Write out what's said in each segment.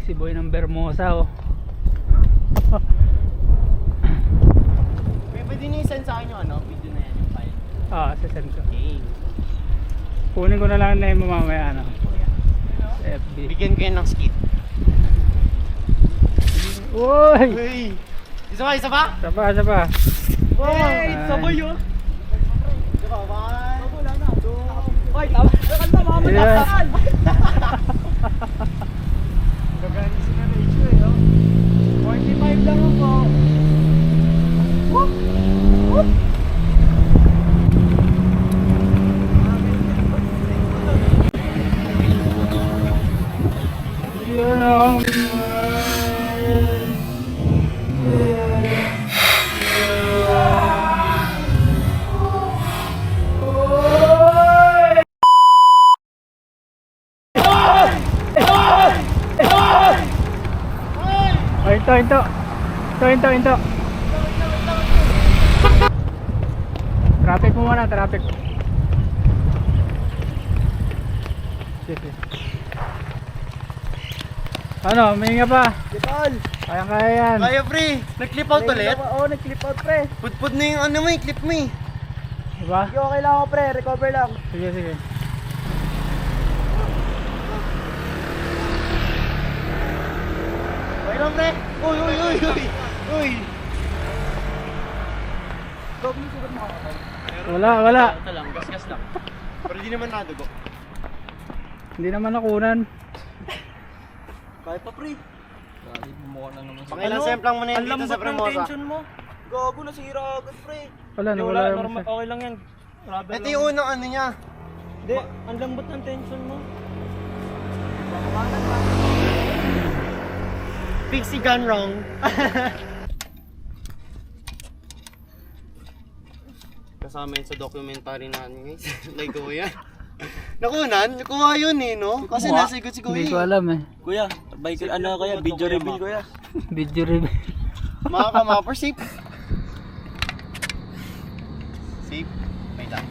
Si Boy ng Bermosa oh. Pwede nyo i-send sa akin yung ano, video na yan, yung file. Sasend ko. Okay. Kunin ko na lang na yung mamaya ano. Sa FB. Bigyan kayo ng skit. Uy! Uy! Isa pa, isa pa? Isa pa. Hey! Sabay yun! Isa pa, 1. Wala na. 2. Ay, tama. Kanta, mamatasan! Gaganisin na ratio eh, no? 45 lang ako. Whoop! Whoop! Ito. Traffic mo muna, traffic. Sige. Ano, mahinga pa? Dipal! Kaya yan. Kaya pre! Nag-clip out ulit? Oo, nag-clip out pre. Pudpud na yung ano mo eh, clip mo eh. Diba? Sige, okay lang ako pre, recover lang. Sige. Okay lang pre! Uy! Uy! Wala. Ito lang, gas lang. Pero di naman nadugo. Hindi naman nakunan. Kaya pa pre. Pakilang semplang mo na yan dito sa Premosa. mo. Gago, nasira agad pre. Wala normal, okay lang yan. Rubber Ito yung unang ano niya. Hindi, ang lambot ng tension mo. Pixie gone wrong. Kasama yun sa documentary natin guys. Like kuya. Nakunan? Kuha yun eh no? Kasi nasigot si kuya. Hindi ko alam eh. Kuya, video reveal kuya. Video review. Mga kamapper, safe. Safe. Wait lang.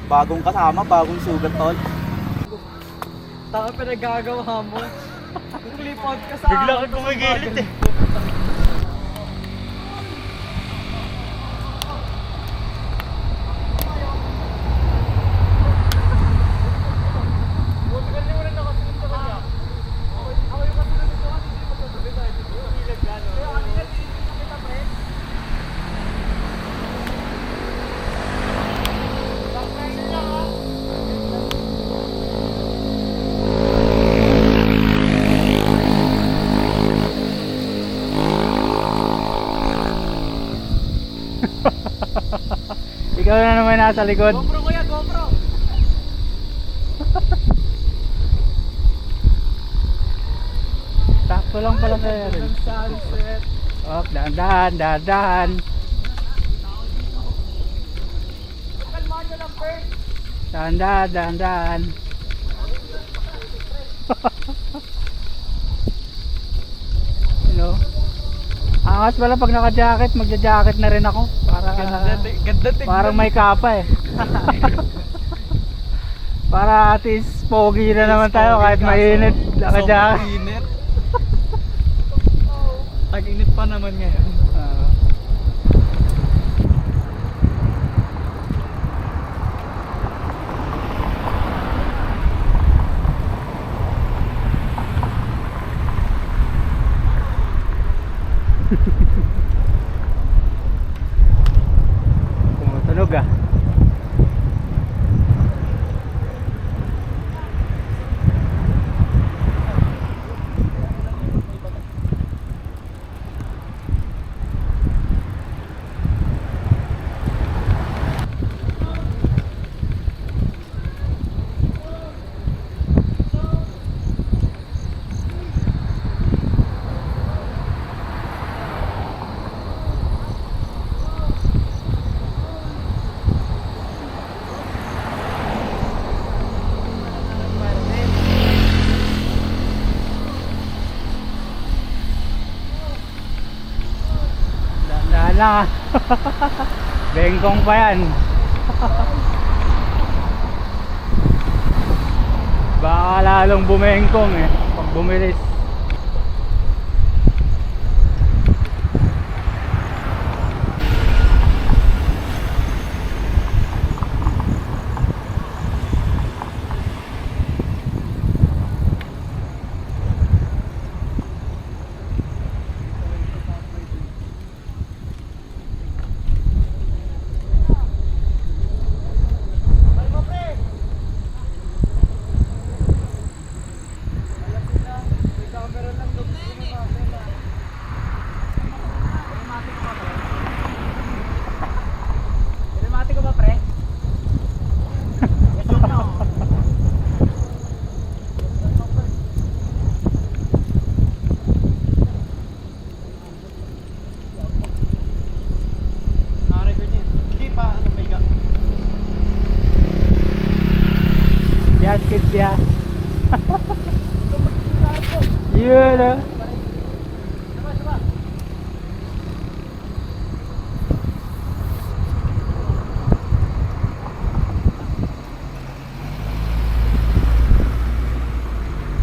Bagong kasama, bagong sugat tol. Taka pinagagawa mo. Clip out ka sa Bigla ka kumigilit eh. Ikaw na naman nasa likod. GoPro kuya, GoPro. Sakto lang pala sa'yo rin. Sunset. Oh, dahan. Kalmahan nyo lang first. Dahan. Hello. Angas pala pag naka-jacket, magja-jacket na rin ako. Ganda tingnan. Parang may kapa eh. Para at least pogi na naman tayo kahit mainit. Naka-jacket. Tag-init pa naman ngayon. Tumutunog ah. Dahan lang ah. Bengkong pa yan. Baka lalong bumengkong eh pag bumilis. mag-skid yan. Yun ah.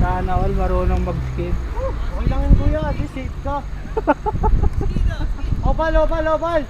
Sana all marunong mag-skid. Okay lang yun kuya, at least safe ka. Opal, opal, opal!